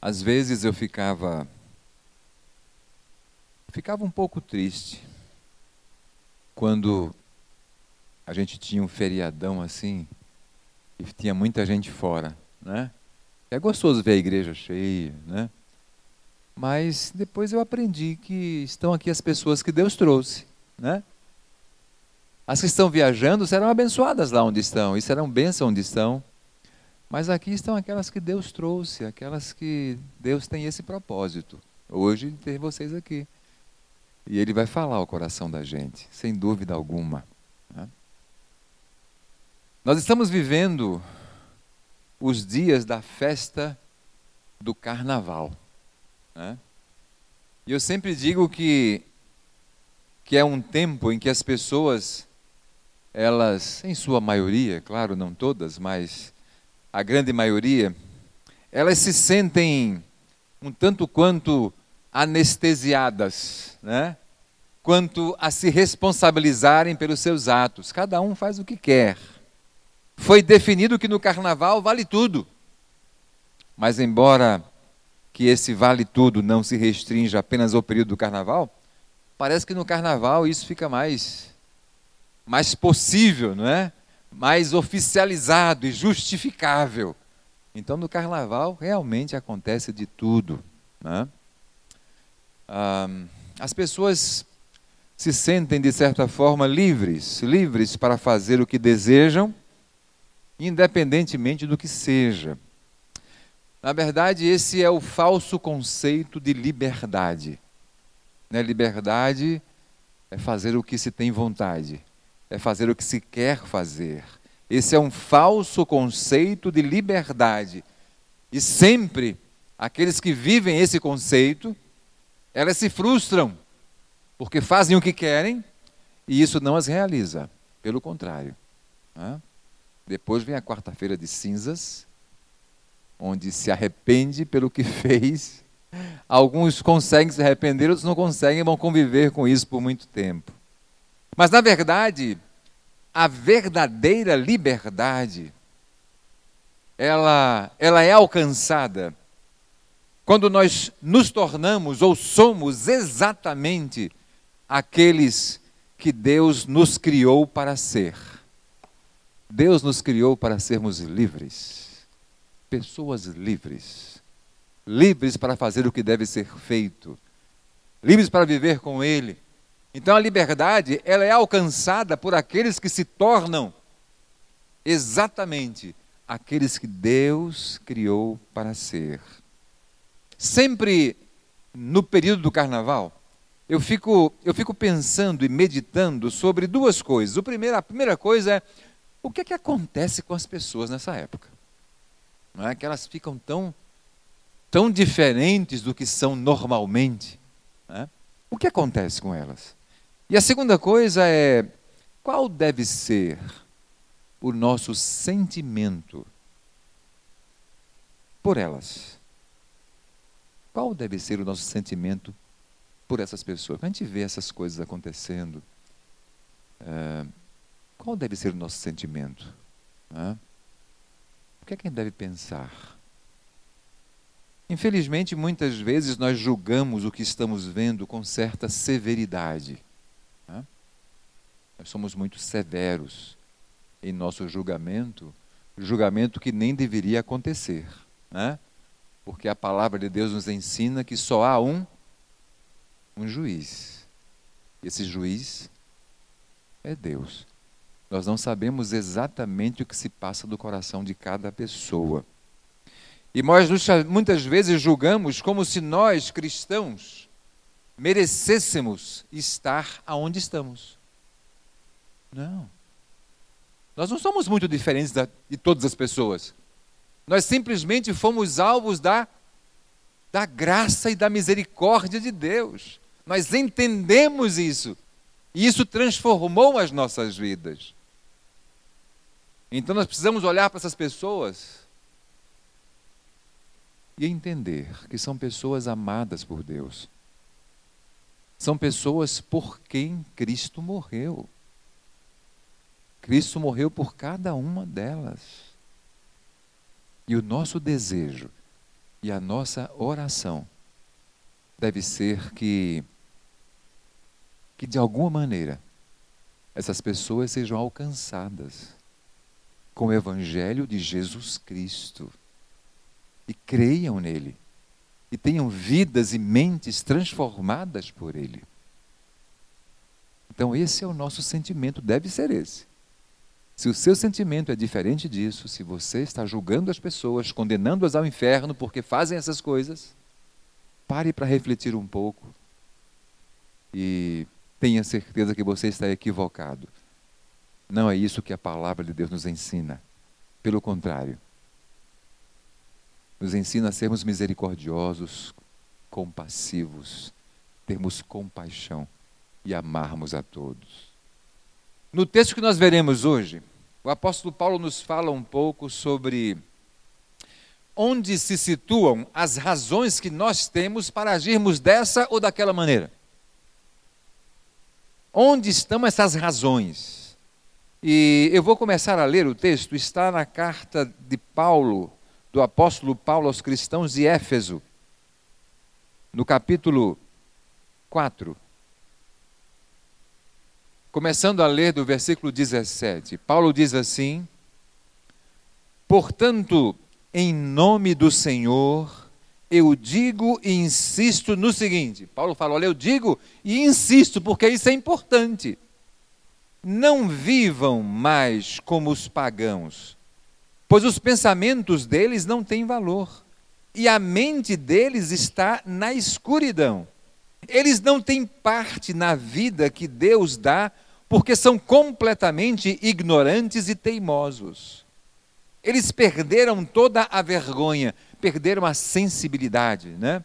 Às vezes eu ficava um pouco triste quando a gente tinha um feriadão assim e tinha muita gente fora, né? É gostoso ver a igreja cheia, né? Mas depois eu aprendi que estão aqui as pessoas que Deus trouxe, né? As que estão viajando serão abençoadas lá onde estão, e serão bênçãos onde estão. Mas aqui estão aquelas que Deus trouxe, aquelas que Deus tem esse propósito. Hoje ter vocês aqui. E Ele vai falar ao coração da gente, sem dúvida alguma, né? Nós estamos vivendo os dias da festa do carnaval, né? E eu sempre digo que é um tempo em que as pessoas, elas, em sua maioria, claro, não todas, mas a grande maioria, elas se sentem um tanto quanto anestesiadas, né? Quanto a se responsabilizarem pelos seus atos. Cada um faz o que quer. Foi definido que no carnaval vale tudo. Mas embora que esse vale tudo não se restrinja apenas ao período do carnaval, parece que no carnaval isso fica mais possível, não é? Mais oficializado e justificável. Então no carnaval realmente acontece de tudo, né? As pessoas se sentem de certa forma livres para fazer o que desejam, independentemente do que seja. Na verdade, esse é o falso conceito de liberdade, né? Liberdade é fazer o que se tem vontade, é fazer o que se quer fazer. Esse é um falso conceito de liberdade. E sempre, aqueles que vivem esse conceito, elas se frustram, porque fazem o que querem, e isso não as realiza. Pelo contrário, né? Depois vem a quarta-feira de cinzas, onde se arrepende pelo que fez. Alguns conseguem se arrepender, outros não conseguem, vão conviver com isso por muito tempo. Mas, na verdade, a verdadeira liberdade, ela é alcançada quando nós nos tornamos ou somos exatamente aqueles que Deus nos criou para ser. Deus nos criou para sermos livres, pessoas livres, livres para fazer o que deve ser feito, livres para viver com Ele. Então a liberdade, ela é alcançada por aqueles que se tornam exatamente aqueles que Deus criou para ser. Sempre no período do carnaval, eu fico pensando e meditando sobre duas coisas. A primeira coisa é, o que é que acontece com as pessoas nessa época? Não é que elas ficam tão diferentes do que são normalmente, né? O que acontece com elas? E a segunda coisa é, qual deve ser o nosso sentimento por elas? Qual deve ser o nosso sentimento por essas pessoas? Quando a gente vê essas coisas acontecendo, qual deve ser o nosso sentimento? O que é que a gente deve pensar? Infelizmente, muitas vezes nós julgamos o que estamos vendo com certa severidade. Nós somos muito severos em nosso julgamento que nem deveria acontecer, né? Porque a palavra de Deus nos ensina que só há um juiz. Esse juiz é Deus. Nós não sabemos exatamente o que se passa do coração de cada pessoa. E nós muitas vezes julgamos como se nós, cristãos, merecêssemos estar aonde estamos. Não. Nós não somos muito diferentes de todas as pessoas. Nós simplesmente fomos alvos da graça e da misericórdia de Deus. Nós entendemos isso. E isso transformou as nossas vidas. Então nós precisamos olhar para essas pessoas e entender que são pessoas amadas por Deus. São pessoas por quem Cristo morreu. Cristo morreu por cada uma delas. E o nosso desejo E a nossa oração deve ser que de alguma maneira essas pessoas sejam alcançadas com o Evangelho de Jesus Cristo e creiam nele e tenham vidas e mentes transformadas por ele. Então esse é o nosso sentimento, deve ser esse. Se o seu sentimento é diferente disso, se você está julgando as pessoas, condenando-as ao inferno porque fazem essas coisas, pare para refletir um pouco e tenha certeza que você está equivocado. Não é isso que a palavra de Deus nos ensina. Pelo contrário, nos ensina a sermos misericordiosos, compassivos, termos compaixão e amarmos a todos. No texto que nós veremos hoje, o apóstolo Paulo nos fala um pouco sobre onde se situam as razões que nós temos para agirmos dessa ou daquela maneira. Onde estão essas razões? E eu vou começar a ler o texto, está na carta de Paulo, do apóstolo Paulo aos cristãos de Éfeso, no capítulo 4. Começando a ler do versículo 17, Paulo diz assim: portanto, em nome do Senhor, eu digo e insisto no seguinte. Paulo fala, olha, eu digo e insisto, porque isso é importante. Não vivam mais como os pagãos, pois os pensamentos deles não têm valor, e a mente deles está na escuridão. Eles não têm parte na vida que Deus dá, porque são completamente ignorantes e teimosos. Eles perderam toda a vergonha, perderam a sensibilidade, né?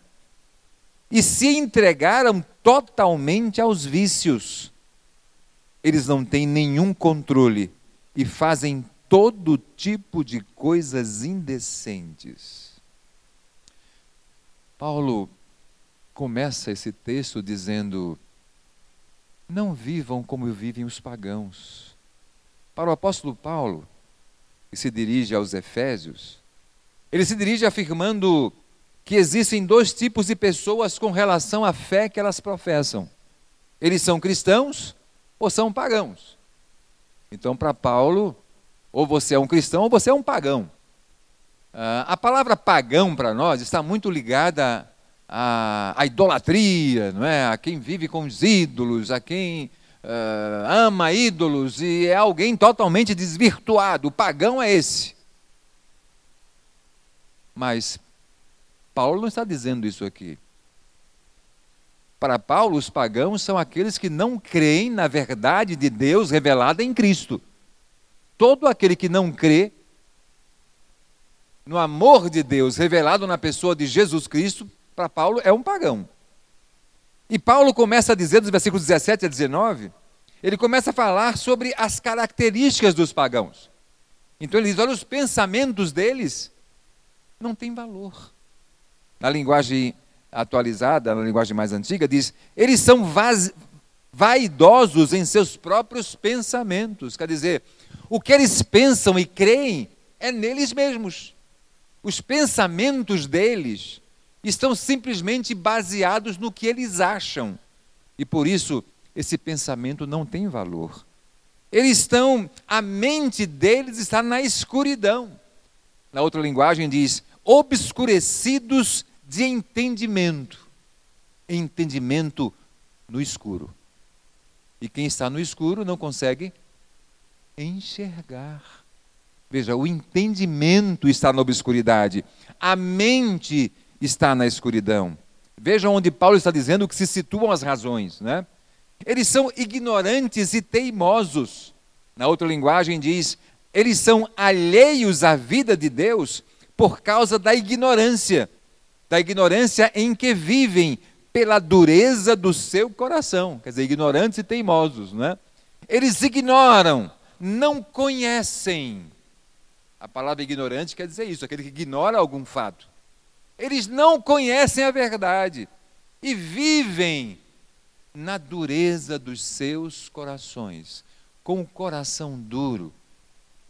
E se entregaram totalmente aos vícios. Eles não têm nenhum controle e fazem todo tipo de coisas indecentes. Paulo começa esse texto dizendo: não vivam como vivem os pagãos. Para o apóstolo Paulo, que se dirige aos Efésios, ele se dirige afirmando que existem dois tipos de pessoas com relação à fé que elas professam. Eles são cristãos ou são pagãos. Então, para Paulo, ou você é um cristão ou você é um pagão. A palavra pagão para nós está muito ligada à idolatria, não é? A quem vive com os ídolos, a quem ama ídolos e é alguém totalmente desvirtuado. O pagão é esse. Mas Paulo não está dizendo isso aqui. Para Paulo, os pagãos são aqueles que não creem na verdade de Deus revelada em Cristo. Todo aquele que não crê no amor de Deus revelado na pessoa de Jesus Cristo, para Paulo é um pagão. E Paulo começa a dizer, dos versículos 17 a 19, ele começa a falar sobre as características dos pagãos. Então ele diz, olha, os pensamentos deles não têm valor. Na linguagem atualizada, na linguagem mais antiga, diz, eles são vaidosos em seus próprios pensamentos. Quer dizer, o que eles pensam e creem é neles mesmos. Os pensamentos deles estão simplesmente baseados no que eles acham. E por isso, esse pensamento não tem valor. A mente deles está na escuridão. Na outra linguagem diz, obscurecidos de entendimento. Entendimento no escuro. E quem está no escuro não consegue enxergar. Veja, o entendimento está na obscuridade. A mente está na escuridão. Vejam onde Paulo está dizendo que se situam as razões, né? Eles são ignorantes e teimosos. Na outra linguagem diz, eles são alheios à vida de Deus por causa da ignorância em que vivem pela dureza do seu coração. Quer dizer, ignorantes e teimosos, né? Eles ignoram, não conhecem. A palavra ignorante quer dizer isso, aquele que ignora algum fato. Eles não conhecem a verdade e vivem na dureza dos seus corações. Com o coração duro,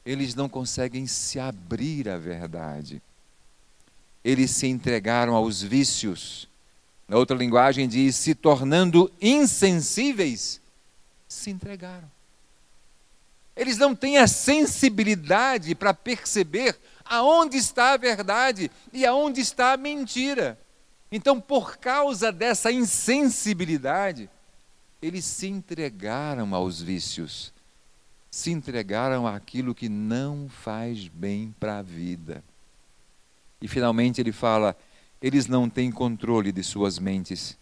eles não conseguem se abrir à verdade. eles se entregaram aos vícios. Na outra linguagem diz, se tornando insensíveis, se entregaram. Eles não têm a sensibilidade para perceber aonde está a verdade e aonde está a mentira. Então, por causa dessa insensibilidade, eles se entregaram aos vícios, se entregaram àquilo que não faz bem para a vida. E finalmente ele fala, eles não têm controle de suas mentes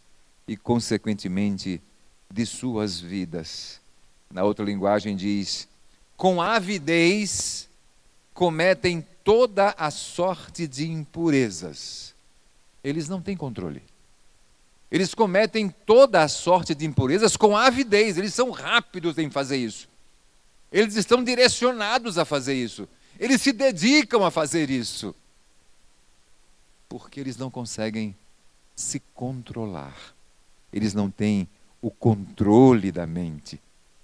e, consequentemente, de suas vidas. Na outra linguagem diz, com avidez cometem toda a sorte de impurezas. Eles não têm controle. Eles cometem toda a sorte de impurezas com avidez, eles são rápidos em fazer isso. Eles estão direcionados a fazer isso. Eles se dedicam a fazer isso. Porque eles não conseguem se controlar. Eles não têm o controle da mente.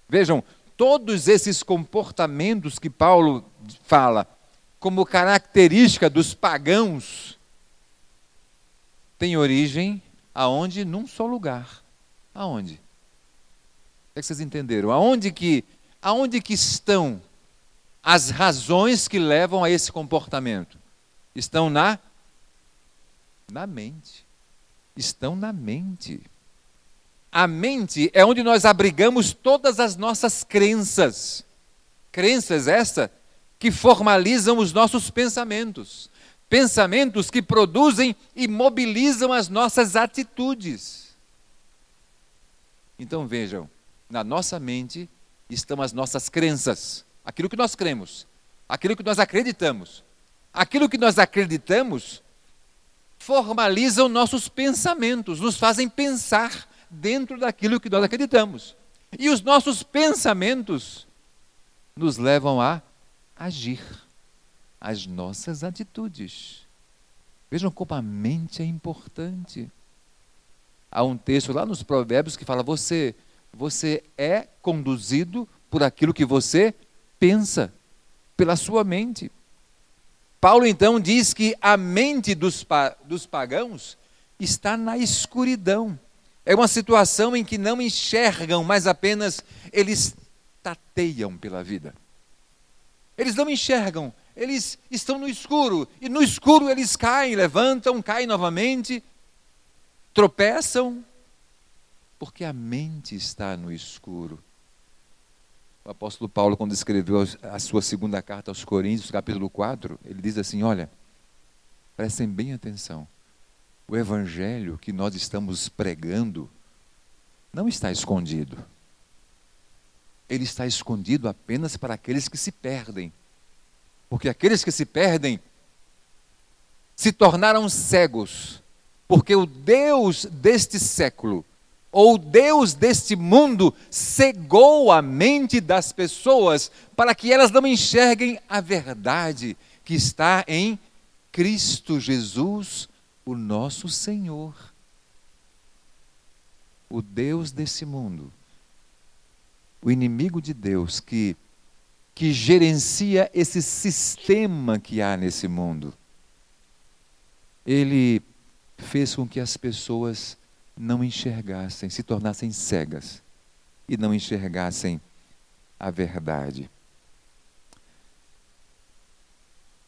Vejam, todos esses comportamentos que Paulo fala como característica dos pagãos têm origem aonde? Num só lugar. Aonde? É que vocês entenderam? Aonde que estão as razões que levam a esse comportamento? Estão na mente. Estão na mente. A mente é onde nós abrigamos todas as nossas crenças. Crenças essas que formalizam os nossos pensamentos. Pensamentos que produzem e mobilizam as nossas atitudes. Então vejam, na nossa mente estão as nossas crenças, aquilo que nós cremos, aquilo que nós acreditamos. Aquilo que nós acreditamos formalizam nossos pensamentos, nos fazem pensar dentro daquilo que nós acreditamos. E os nossos pensamentos nos levam a agir, as nossas atitudes. Vejam como a mente é importante. Há um texto lá nos Provérbios que fala, você é conduzido por aquilo que você pensa, pela sua mente. Paulo então diz que a mente dos pagãos está na escuridão. É uma situação em que não enxergam, mas apenas eles tateiam pela vida. Eles não enxergam, eles estão no escuro, e no escuro eles caem, levantam, caem novamente, tropeçam, porque a mente está no escuro. O apóstolo Paulo, quando escreveu a sua segunda carta aos Coríntios, capítulo 4, ele diz assim, olha, prestem bem atenção, o evangelho que nós estamos pregando não está escondido. Ele está escondido apenas para aqueles que se perdem. Porque aqueles que se perdem se tornaram cegos. Porque o Deus deste século, ou o Deus deste mundo, cegou a mente das pessoas para que elas não enxerguem a verdade que está em Cristo Jesus, o nosso Senhor. O Deus desse mundo, o inimigo de Deus que gerencia esse sistema que há nesse mundo, ele fez com que as pessoas não enxergassem, se tornassem cegas e não enxergassem a verdade.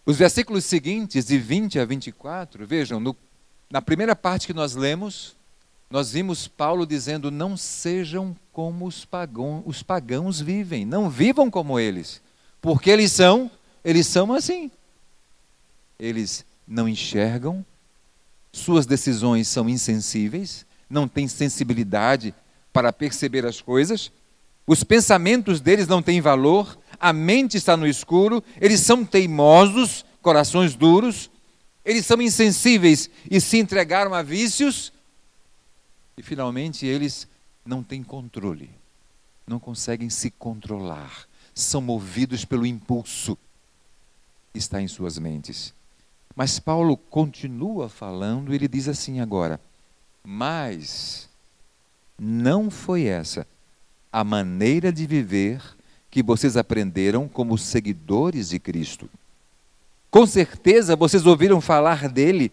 Os versículos seguintes, de 20 a 24, vejam, na primeira parte que nós lemos, nós vimos Paulo dizendo, não sejam como os pagãos vivem, não vivam como eles, porque eles são assim. Eles não enxergam, suas decisões são insensíveis, não têm sensibilidade para perceber as coisas, os pensamentos deles não têm valor, a mente está no escuro, eles são teimosos, corações duros, eles são insensíveis e se entregaram a vícios, e finalmente eles não têm controle, não conseguem se controlar, são movidos pelo impulso que está em suas mentes. Mas Paulo continua falando, ele diz assim agora, mas não foi essa a maneira de viver que vocês aprenderam como seguidores de Cristo. Com certeza vocês ouviram falar dele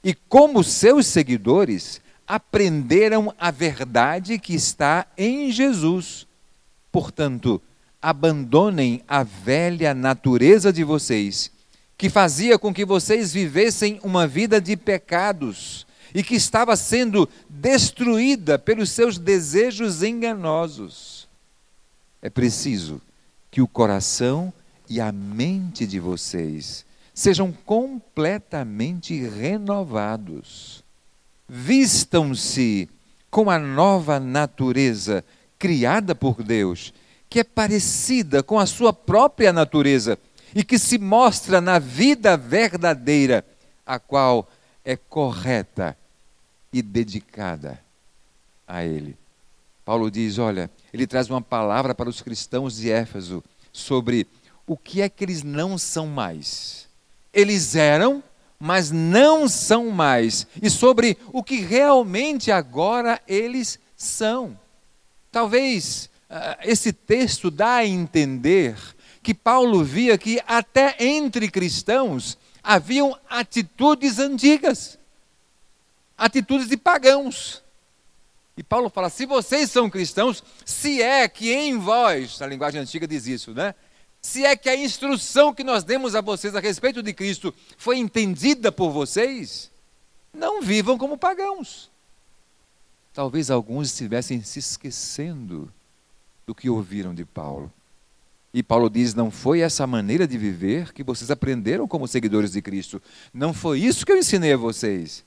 e como seus seguidores, aprenderam a verdade que está em Jesus. Portanto, abandonem a velha natureza de vocês, que fazia com que vocês vivessem uma vida de pecados e que estava sendo destruída pelos seus desejos enganosos. É preciso que o coração e a mente de vocês sejam completamente renovados. Vistam-se com a nova natureza criada por Deus, que é parecida com a sua própria natureza e que se mostra na vida verdadeira, a qual é correta e dedicada a Ele. Paulo diz, olha, ele traz uma palavra para os cristãos de Éfeso sobre o que é que eles não são mais. Eles eram, mas não são mais. E sobre o que realmente agora eles são. Talvez esse texto dá a entender que Paulo via que até entre cristãos haviam atitudes antigas, atitudes de pagãos. E Paulo fala, se vocês são cristãos, se é que em vós, a linguagem antiga diz isso, né? Se é que a instrução que nós demos a vocês a respeito de Cristo foi entendida por vocês, não vivam como pagãos. Talvez alguns estivessem se esquecendo do que ouviram de Paulo. E Paulo diz, não foi essa maneira de viver que vocês aprenderam como seguidores de Cristo. Não foi isso que eu ensinei a vocês.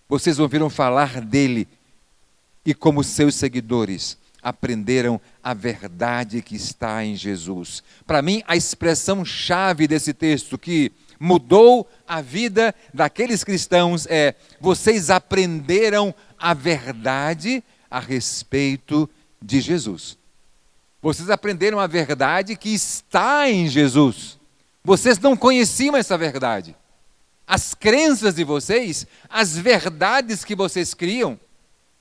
Vocês ouviram falar dele e como seus seguidores aprenderam a verdade que está em Jesus. Para mim, a expressão-chave desse texto que mudou a vida daqueles cristãos é: vocês aprenderam a verdade a respeito de Jesus. Vocês aprenderam a verdade que está em Jesus. Vocês não conheciam essa verdade. As crenças de vocês, as verdades que vocês criam,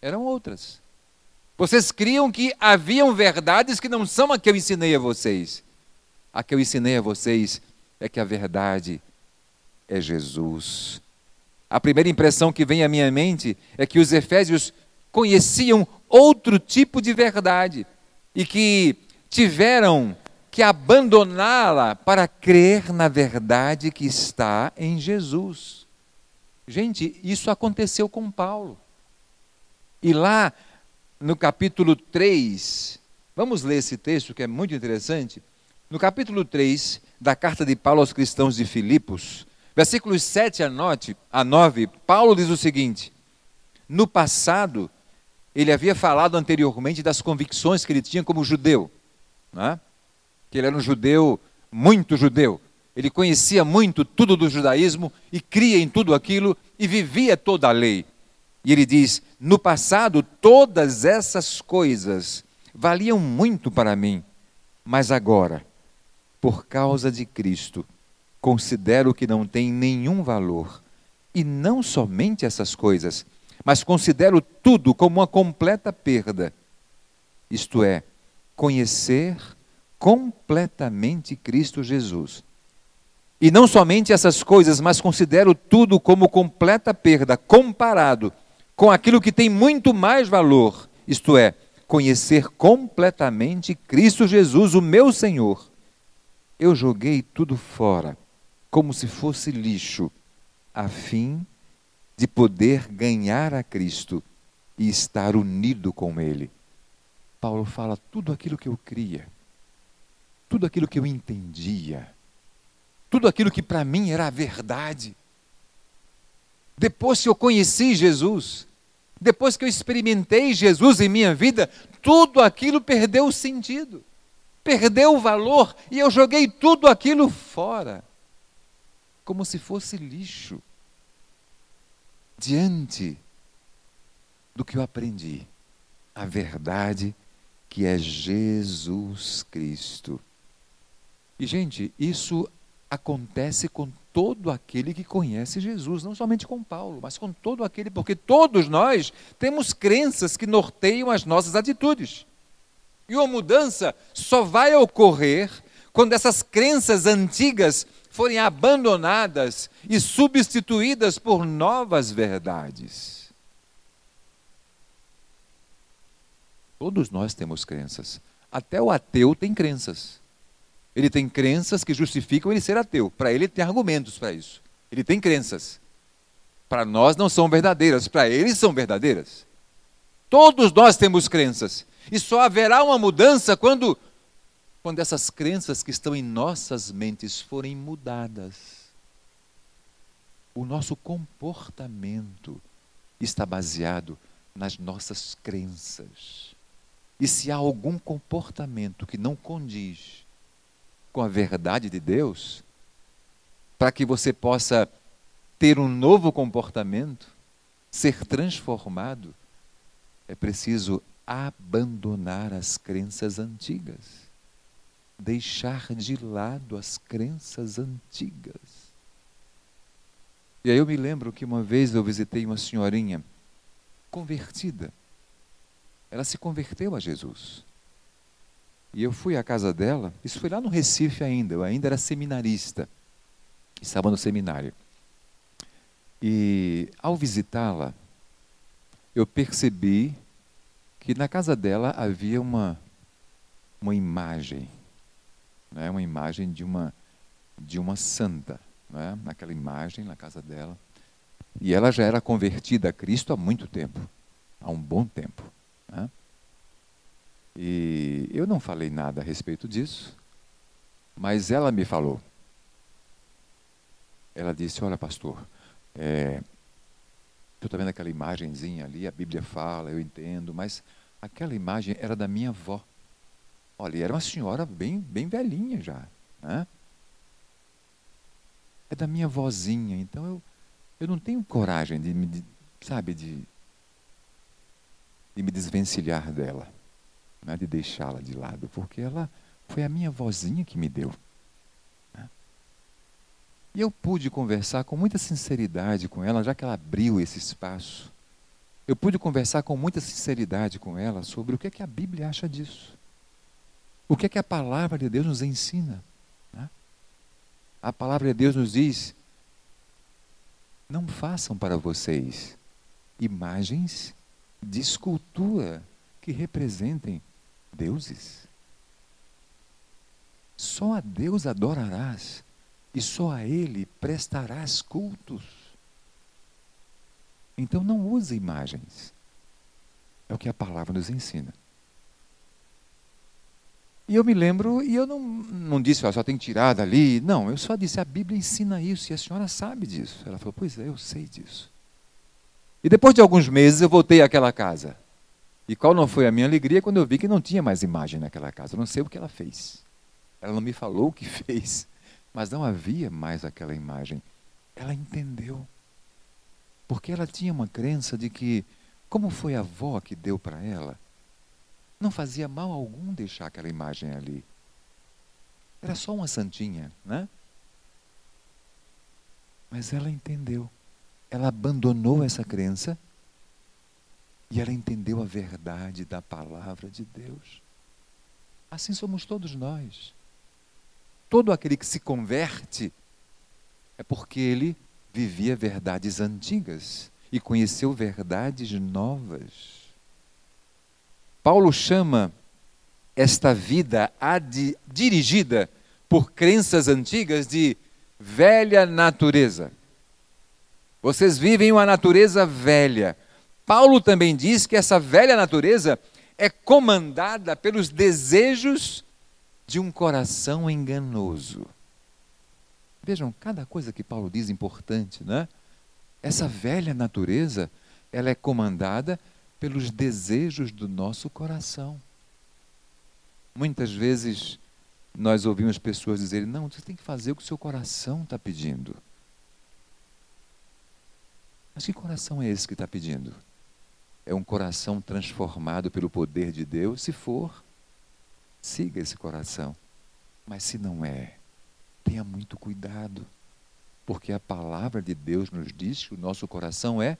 eram outras. Vocês criam que haviam verdades que não são a que eu ensinei a vocês. A que eu ensinei a vocês é que a verdade é Jesus. A primeira impressão que vem à minha mente é que os efésios conheciam outro tipo de verdade e que tiveram que abandoná-la para crer na verdade que está em Jesus. Gente, isso aconteceu com Paulo. E lá no capítulo 3, vamos ler esse texto que é muito interessante. No capítulo 3 da carta de Paulo aos cristãos de Filipos, versículos 7 a 9, Paulo diz o seguinte: no passado, ele havia falado anteriormente das convicções que ele tinha como judeu, né? Que ele era um judeu, muito judeu. Ele conhecia muito tudo do judaísmo e cria em tudo aquilo e vivia toda a lei. E ele diz, no passado todas essas coisas valiam muito para mim, mas agora, por causa de Cristo, considero que não tem nenhum valor. E não somente essas coisas, mas considero tudo como uma completa perda. Isto é, conhecer completamente Cristo Jesus. E não somente essas coisas, mas considero tudo como completa perda, comparado com aquilo que tem muito mais valor, isto é, conhecer completamente Cristo Jesus, o meu Senhor. Eu joguei tudo fora, como se fosse lixo, a fim de poder ganhar a Cristo e estar unido com Ele. Paulo fala, tudo aquilo que eu cria, tudo aquilo que eu entendia, tudo aquilo que para mim era a verdade, depois que eu conheci Jesus, depois que eu experimentei Jesus em minha vida, tudo aquilo perdeu o sentido, perdeu o valor, e eu joguei tudo aquilo fora, como se fosse lixo, diante do que eu aprendi, a verdade que é Jesus Cristo. E, gente, isso acontece com todo aquele que conhece Jesus, não somente com Paulo, mas com todo aquele, porque todos nós temos crenças que norteiam as nossas atitudes. E uma mudança só vai ocorrer quando essas crenças antigas forem abandonadas e substituídas por novas verdades. Todos nós temos crenças. Até o ateu tem crenças. Ele tem crenças que justificam ele ser ateu. Para ele tem argumentos para isso. Ele tem crenças. Para nós não são verdadeiras, para eles são verdadeiras. Todos nós temos crenças. E só haverá uma mudança quando essas crenças que estão em nossas mentes forem mudadas. O nosso comportamento está baseado nas nossas crenças. E se há algum comportamento que não condiz com a verdade de Deus, para que você possa ter um novo comportamento, ser transformado, é preciso abandonar as crenças antigas. Deixar de lado as crenças antigas. E aí eu me lembro que uma vez eu visitei uma senhorinha convertida. Ela se converteu a Jesus. E eu fui à casa dela, isso foi lá no Recife ainda, eu ainda era seminarista. Estava no seminário. E ao visitá-la, eu percebi que na casa dela havia uma imagem, né? Uma imagem de uma santa, né? Naquela imagem na casa dela. E ela já era convertida a Cristo há muito tempo, há um bom tempo, né? E eu não falei nada a respeito disso, mas ela me falou. Ela disse: olha, pastor, tu está vendo aquela imagenzinha ali, a Bíblia fala, eu entendo, mas aquela imagem era da minha avó. Olha, era uma senhora bem velhinha já, né? É da minha vozinha, então eu não tenho coragem de me desvencilhar dela, né? De deixá-la de lado, porque ela foi a minha vozinha que me deu. E eu pude conversar com muita sinceridade com ela, já que ela abriu esse espaço. Eu pude conversar com muita sinceridade com ela sobre o que é que a Bíblia acha disso. O que é que a palavra de Deus nos ensina, né? A palavra de Deus nos diz: não façam para vocês imagens de escultura que representem deuses. Só a Deus adorarás e só a Ele prestarás cultos. Então não use imagens. É o que a palavra nos ensina. E eu me lembro, e eu não disse, só tem que tirar dali. Não, eu só disse, a Bíblia ensina isso, e a senhora sabe disso. Ela falou, pois é, eu sei disso. E depois de alguns meses eu voltei àquela casa. E qual não foi a minha alegria quando eu vi que não tinha mais imagem naquela casa. Eu não sei o que ela fez. Ela não me falou o que fez. Mas não havia mais aquela imagem. Ela entendeu. Porque ela tinha uma crença de que, como foi a avó que deu para ela, não fazia mal algum deixar aquela imagem ali. Era só uma santinha, né? Mas ela entendeu. Ela abandonou essa crença e ela entendeu a verdade da palavra de Deus. Assim somos todos nós. Todo aquele que se converte é porque ele vivia verdades antigas e conheceu verdades novas. Paulo chama esta vida dirigida por crenças antigas de velha natureza. Vocês vivem uma natureza velha. Paulo também diz que essa velha natureza é comandada pelos desejos de um coração enganoso. Vejam, cada coisa que Paulo diz é importante, né? Essa velha natureza, ela é comandada pelos desejos do nosso coração. Muitas vezes nós ouvimos pessoas dizerem, não, você tem que fazer o que o seu coração está pedindo. Mas que coração é esse que está pedindo? É um coração transformado pelo poder de Deus? Se for, siga esse coração. Mas se não é, tenha muito cuidado. Porque a palavra de Deus nos diz que o nosso coração é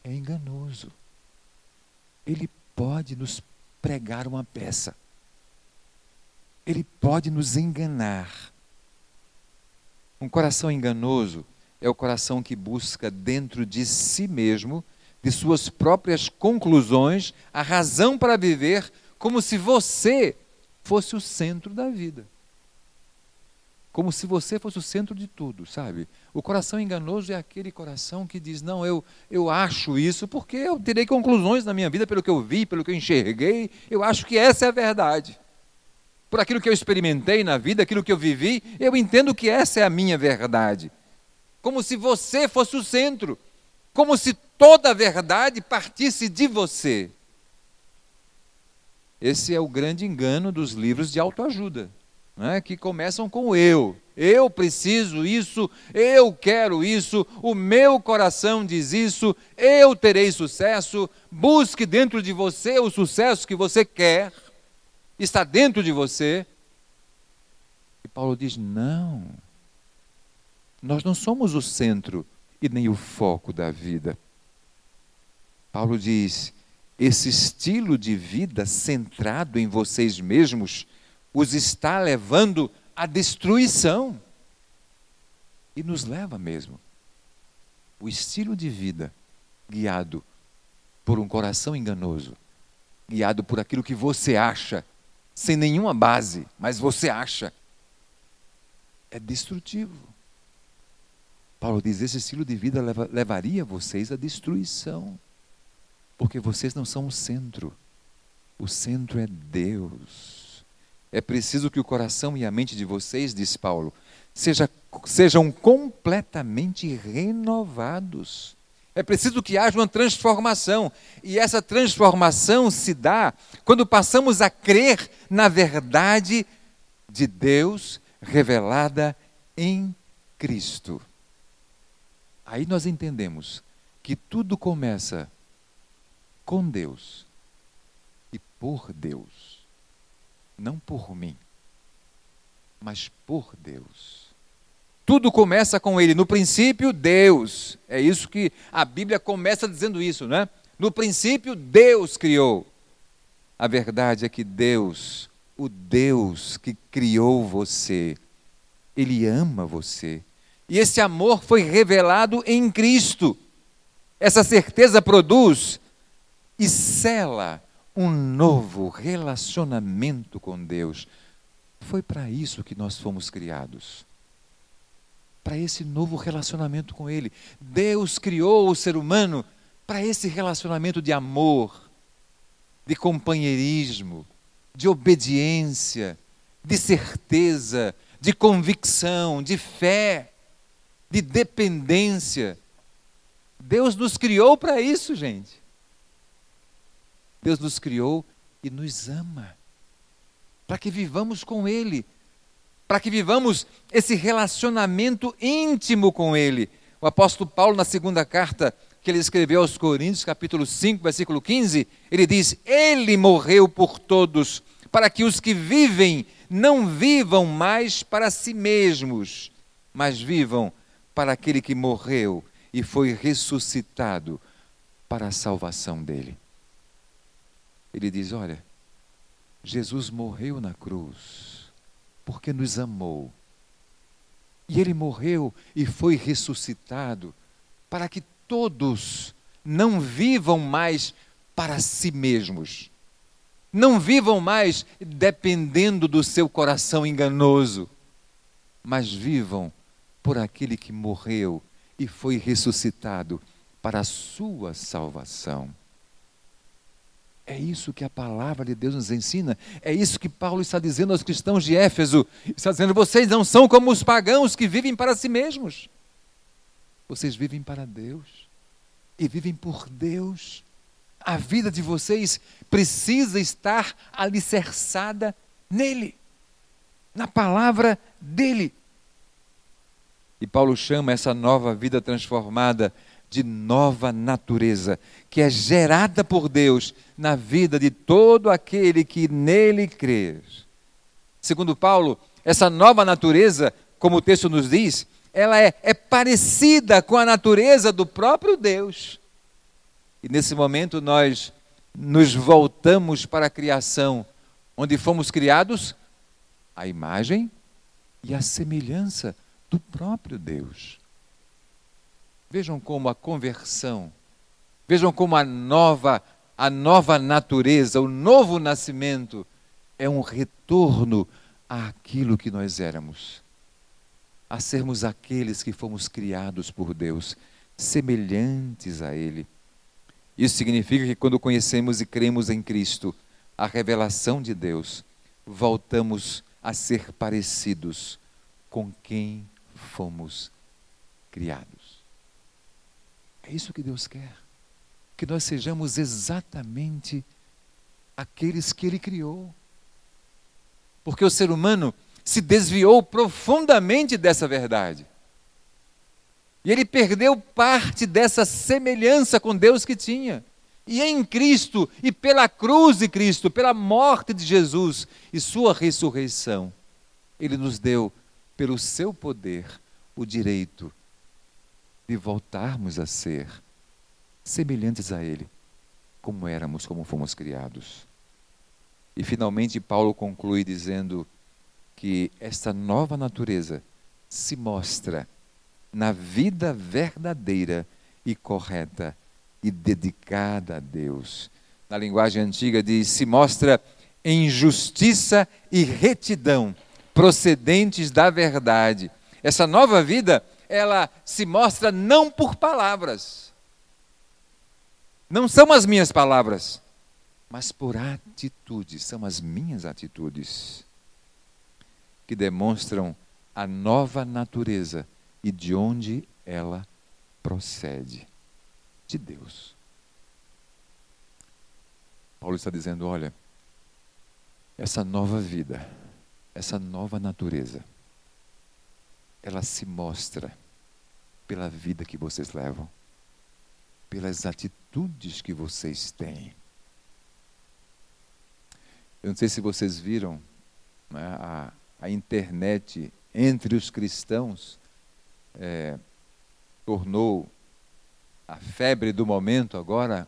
enganoso. Ele pode nos pregar uma peça. Ele pode nos enganar. Um coração enganoso é o coração que busca dentro de si mesmo, de suas próprias conclusões, a razão para viver, como se você fosse o centro da vida. Como se você fosse o centro de tudo, sabe? O coração enganoso é aquele coração que diz, não, eu acho isso porque eu tirei conclusões na minha vida pelo que eu vi, pelo que eu enxerguei, eu acho que essa é a verdade. Por aquilo que eu experimentei na vida, aquilo que eu vivi, eu entendo que essa é a minha verdade. Como se você fosse o centro, como se toda a verdade partisse de você. Esse é o grande engano dos livros de autoajuda, né, que começam com o eu. Eu preciso isso, eu quero isso, o meu coração diz isso, eu terei sucesso. Busque dentro de você o sucesso que você quer, está dentro de você. E Paulo diz, não, nós não somos o centro e nem o foco da vida. Paulo diz, esse estilo de vida centrado em vocês mesmos os está levando à destruição. E nos leva mesmo. O estilo de vida guiado por um coração enganoso, guiado por aquilo que você acha, sem nenhuma base, mas você acha, é destrutivo. Paulo diz, esse estilo de vida levaria vocês à destruição, porque vocês não são o centro é Deus. É preciso que o coração e a mente de vocês, diz Paulo, sejam completamente renovados. É preciso que haja uma transformação, e essa transformação se dá quando passamos a crer na verdade de Deus revelada em Cristo. Aí nós entendemos que tudo começa com Deus e por Deus, não por mim, mas por Deus. Tudo começa com Ele. No princípio, Deus. É isso que a Bíblia começa dizendo isso, né? No princípio, Deus criou. A verdade é que Deus, o Deus que criou você, Ele ama você. E esse amor foi revelado em Cristo. Essa certeza produz e sela um novo relacionamento com Deus. Foi para isso que nós fomos criados. Para esse novo relacionamento com Ele. Deus criou o ser humano para esse relacionamento de amor, de companheirismo, de obediência, de certeza, de convicção, de fé, de dependência. Deus nos criou para isso, gente. Deus nos criou e nos ama, para que vivamos com Ele, para que vivamos esse relacionamento íntimo com Ele. O apóstolo Paulo, na segunda carta que ele escreveu aos Coríntios, capítulo 5, versículo 15, ele diz, Ele morreu por todos, para que os que vivem não vivam mais para si mesmos, mas vivam para aquele que morreu e foi ressuscitado para a salvação dele. Ele diz, olha, Jesus morreu na cruz porque nos amou. E Ele morreu e foi ressuscitado para que todos não vivam mais para si mesmos. Não vivam mais dependendo do seu coração enganoso, mas vivam por aquele que morreu e foi ressuscitado para a sua salvação. É isso que a palavra de Deus nos ensina. É isso que Paulo está dizendo aos cristãos de Éfeso. Está dizendo, vocês não são como os pagãos que vivem para si mesmos. Vocês vivem para Deus. E vivem por Deus. A vida de vocês precisa estar alicerçada nele. Na palavra dele. E Paulo chama essa nova vida transformada de nova natureza, que é gerada por Deus na vida de todo aquele que nele crê. Segundo Paulo, essa nova natureza, como o texto nos diz, ela é parecida com a natureza do próprio Deus. E nesse momento nós nos voltamos para a criação, onde fomos criados à imagem e à semelhança do próprio Deus. Vejam como a conversão, vejam como a nova natureza, o novo nascimento é um retorno àquilo que nós éramos, a sermos aqueles que fomos criados por Deus, semelhantes a Ele. Isso significa que quando conhecemos e cremos em Cristo, a revelação de Deus, voltamos a ser parecidos com quem fomos criados. É isso que Deus quer, que nós sejamos exatamente aqueles que Ele criou. Porque o ser humano se desviou profundamente dessa verdade. E ele perdeu parte dessa semelhança com Deus que tinha. E em Cristo, e pela cruz de Cristo, pela morte de Jesus e sua ressurreição, Ele nos deu, pelo seu poder, o direito de voltarmos a ser semelhantes a Ele, como éramos, como fomos criados. E finalmente Paulo conclui dizendo que esta nova natureza se mostra na vida verdadeira e correta e dedicada a Deus. Na linguagem antiga diz, se mostra em justiça e retidão, procedentes da verdade. Essa nova vida, ela se mostra não por palavras. Não são as minhas palavras, mas por atitudes, são as minhas atitudes que demonstram a nova natureza e de onde ela procede. De Deus. Paulo está dizendo, olha, essa nova vida, essa nova natureza, ela se mostra pela vida que vocês levam, pelas atitudes que vocês têm. Eu não sei se vocês viram, né, a internet entre os cristãos tornou a febre do momento agora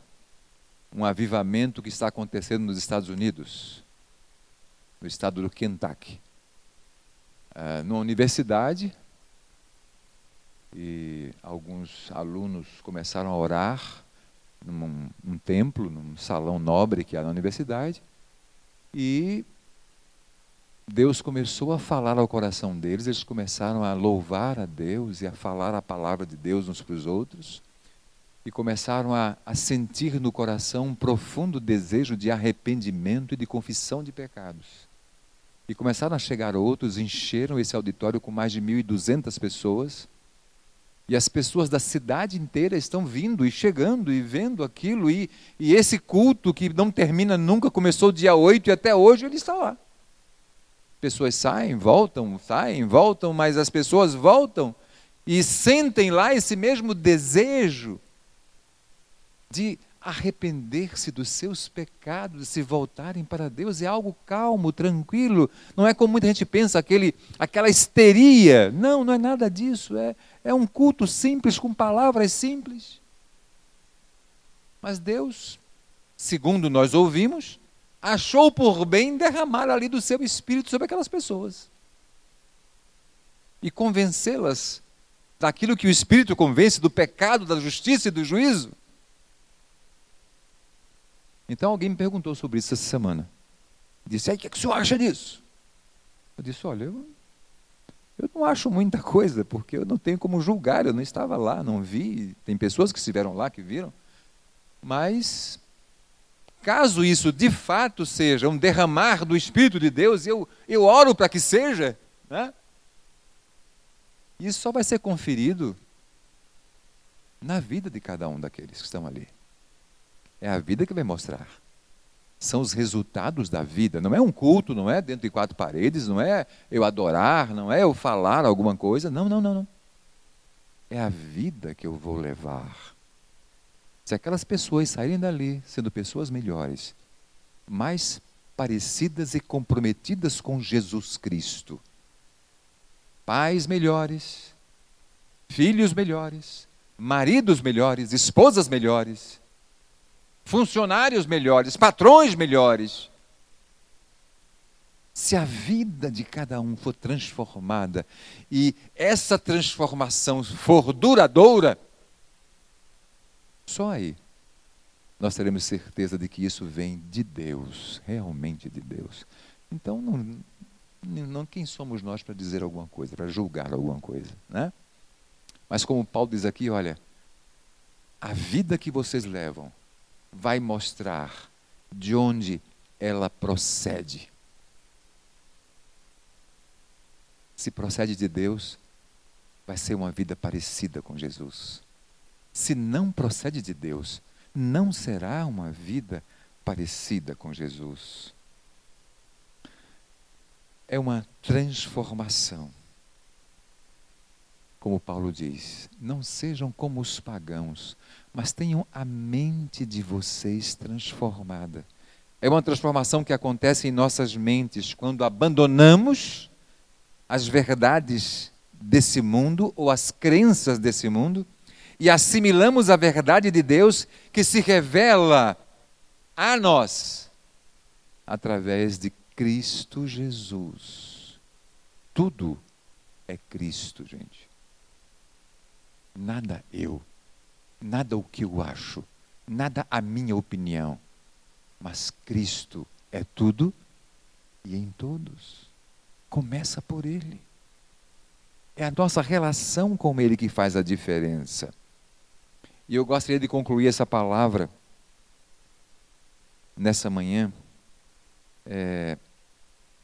um avivamento que está acontecendo nos Estados Unidos, no estado do Kentucky. Numa universidade, e alguns alunos começaram a orar num templo, num salão nobre que há na universidade, e Deus começou a falar ao coração deles, eles começaram a louvar a Deus e a falar a palavra de Deus uns para os outros, e começaram a sentir no coração um profundo desejo de arrependimento e de confissão de pecados. E começaram a chegar outros, encheram esse auditório com mais de 1.200 pessoas, e as pessoas da cidade inteira estão vindo e chegando e vendo aquilo, e esse culto que não termina nunca, começou dia 8 e até hoje ele está lá. Pessoas saem, voltam, mas as pessoas voltam e sentem lá esse mesmo desejo de arrepender-se dos seus pecados, de se voltarem para Deus. É algo calmo, tranquilo, não é como muita gente pensa, aquela histeria. Não, não é nada disso, é um culto simples, com palavras simples. Mas Deus, segundo nós ouvimos, achou por bem derramar ali do seu Espírito sobre aquelas pessoas e convencê-las daquilo que o Espírito convence, do pecado, da justiça e do juízo. Então alguém me perguntou sobre isso essa semana. Disse, aí, o que o senhor acha disso? Eu disse, olha, eu não acho muita coisa, porque eu não tenho como julgar, eu não estava lá, não vi, tem pessoas que estiveram lá, que viram, mas caso isso de fato seja um derramar do Espírito de Deus, eu oro para que seja, né? Isso só vai ser conferido na vida de cada um daqueles que estão ali. É a vida que vai mostrar. São os resultados da vida. Não é um culto, não é dentro de 4 paredes, não é eu adorar, não é eu falar alguma coisa. Não. É a vida que eu vou levar. Se aquelas pessoas saírem dali sendo pessoas melhores, mais parecidas e comprometidas com Jesus Cristo, pais melhores, filhos melhores, maridos melhores, esposas melhores, funcionários melhores, patrões melhores, Se a vida de cada um for transformada e essa transformação for duradoura, só aí nós teremos certeza de que isso vem de Deus, realmente de Deus. Então, quem somos nós para dizer alguma coisa, para julgar alguma coisa, né? Mas como Paulo diz aqui, olha, a vida que vocês levam vai mostrar de onde ela procede. Se procede de Deus, vai ser uma vida parecida com Jesus. Se não procede de Deus, não será uma vida parecida com Jesus. É uma transformação. Como Paulo diz, não sejam como os pagãos, mas tenham a mente de vocês transformada. É uma transformação que acontece em nossas mentes quando abandonamos as verdades desse mundo ou as crenças desse mundo e assimilamos a verdade de Deus que se revela a nós através de Cristo Jesus. Tudo é Cristo, gente. Nada eu, nada o que eu acho, nada a minha opinião, mas Cristo é tudo e em todos. Começa por Ele. É a nossa relação com Ele que faz a diferença. E eu gostaria de concluir essa palavra nessa manhã,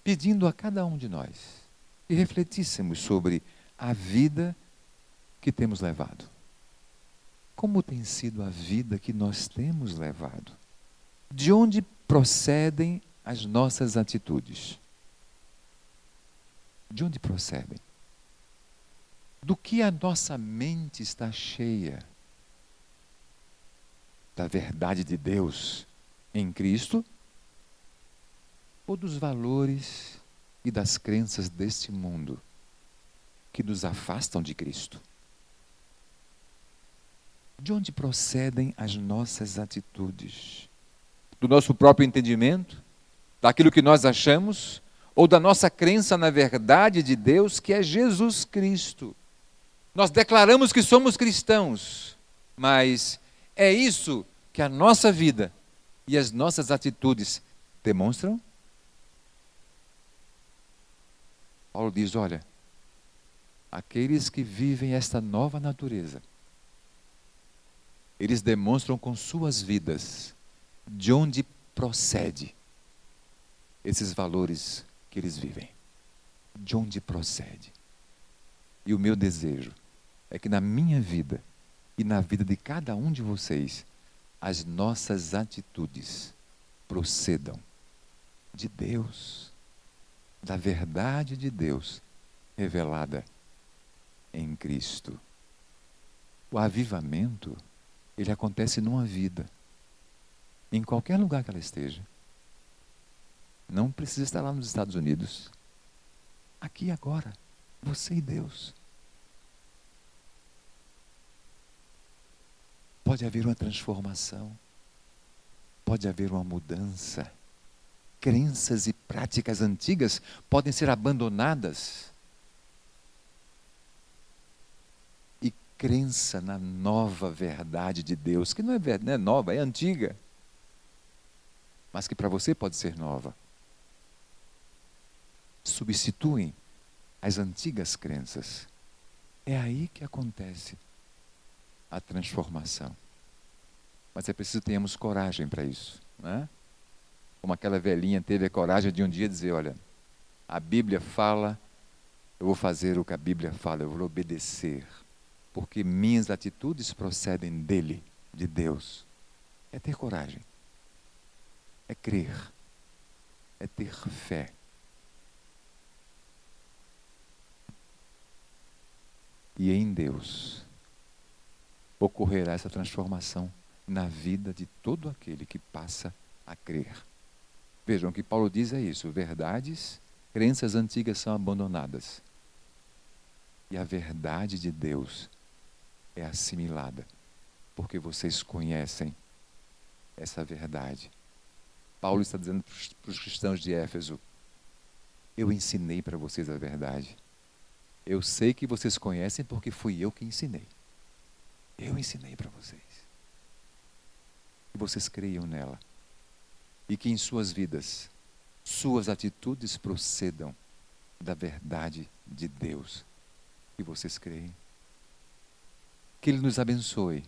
pedindo a cada um de nós que refletíssemos sobre a vida que temos levado. Como tem sido a vida que nós temos levado? De onde procedem as nossas atitudes? De onde procedem? Do que a nossa mente está cheia? Da verdade de Deus em Cristo? Ou dos valores e das crenças deste mundo que nos afastam de Cristo? De onde procedem as nossas atitudes? Do nosso próprio entendimento? Daquilo que nós achamos? Ou da nossa crença na verdade de Deus, que é Jesus Cristo? Nós declaramos que somos cristãos, mas é isso que a nossa vida e as nossas atitudes demonstram? Paulo diz, olha, aqueles que vivem esta nova natureza, eles demonstram com suas vidas de onde procede esses valores que eles vivem. De onde procede. E o meu desejo é que na minha vida e na vida de cada um de vocês, as nossas atitudes procedam de Deus, da verdade de Deus revelada em Cristo. O avivamento, ele acontece numa vida, em qualquer lugar que ela esteja. Não precisa estar lá nos Estados Unidos. Aqui agora, você e Deus. Pode haver uma transformação, pode haver uma mudança. Crenças e práticas antigas podem ser abandonadas. E crença na nova verdade de Deus, que não é nova, é antiga, mas que para você pode ser nova. Substituem as antigas crenças. É aí que acontece a transformação. Mas é preciso que tenhamos coragem para isso, né? Como aquela velhinha teve a coragem de um dia dizer, olha, a Bíblia fala, eu vou fazer o que a Bíblia fala, eu vou obedecer, porque minhas atitudes procedem dele, de Deus. É ter coragem, é crer, é ter fé. E em Deus ocorrerá essa transformação na vida de todo aquele que passa a crer. Vejam, o que Paulo diz é isso, verdades, crenças antigas são abandonadas. E a verdade de Deus é assimilada, porque vocês conhecem essa verdade. Paulo está dizendo para os cristãos de Éfeso, eu ensinei para vocês a verdade. Eu sei que vocês conhecem porque fui eu que ensinei. Eu ensinei para vocês. Que vocês creiam nela. E que em suas vidas, suas atitudes procedam da verdade de Deus. Que vocês creem. Que Ele nos abençoe.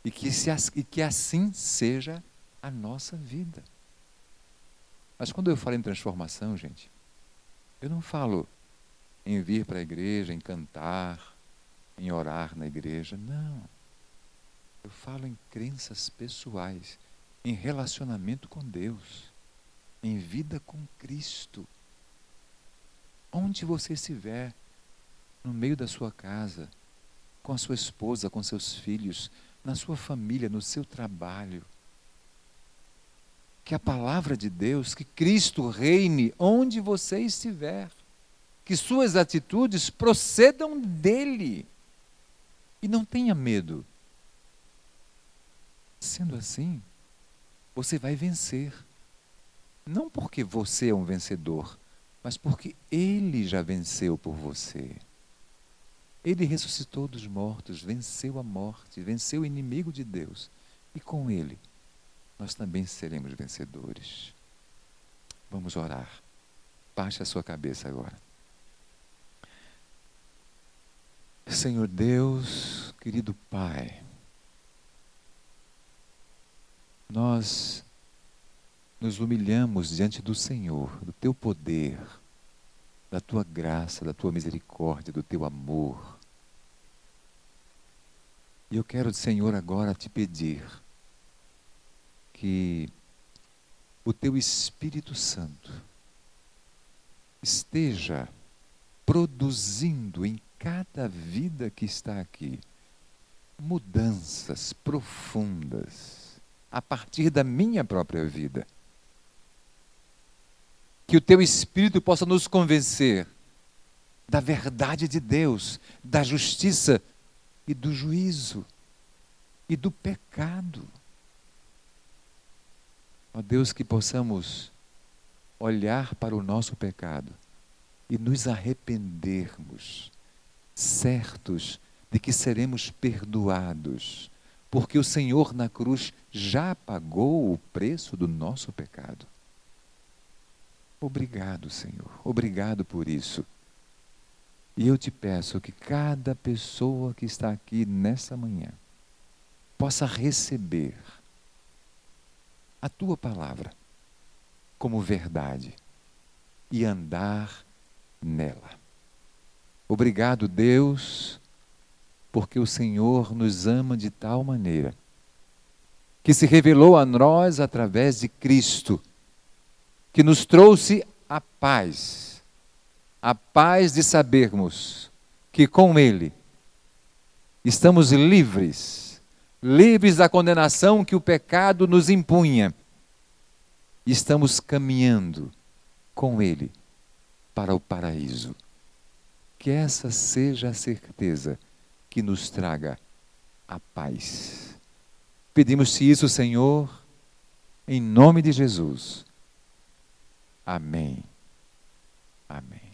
E que assim seja a nossa vida. Mas quando eu falo em transformação, gente, eu não falo em vir para a igreja, em cantar, em orar na igreja. Não. Eu falo em crenças pessoais, em relacionamento com Deus, em vida com Cristo. Onde você estiver, no meio da sua casa, com a sua esposa, com seus filhos, na sua família, no seu trabalho. Que a palavra de Deus, que Cristo reine onde você estiver. Que suas atitudes procedam dele. E não tenha medo. Sendo assim, você vai vencer. Não porque você é um vencedor, mas porque ele já venceu por você. Ele ressuscitou dos mortos, venceu a morte, venceu o inimigo de Deus. E com ele, nós também seremos vencedores. Vamos orar. Baixe a sua cabeça agora. Senhor Deus, querido Pai, nós nos humilhamos diante do Senhor, do Teu poder, da Tua graça, da Tua misericórdia, do Teu amor. E eu quero, Senhor, agora te pedir que o Teu Espírito Santo esteja produzindo em cada vida que está aqui mudanças profundas a partir da minha própria vida. Que o Teu Espírito possa nos convencer da verdade de Deus, da justiça e do juízo e do pecado. Ó Deus, que possamos olhar para o nosso pecado e nos arrependermos, certos de que seremos perdoados, porque o Senhor na cruz já pagou o preço do nosso pecado. Obrigado, Senhor, obrigado por isso. E eu te peço que cada pessoa que está aqui nessa manhã possa receber a Tua palavra como verdade e andar nela. Obrigado, Deus, porque o Senhor nos ama de tal maneira que se revelou a nós através de Cristo, que nos trouxe a paz de sabermos que com Ele estamos livres da condenação que o pecado nos impunha. Estamos caminhando com Ele para o paraíso. Que essa seja a certeza que nos traga a paz. Pedimos-te isso, Senhor, em nome de Jesus. Amém. Amém.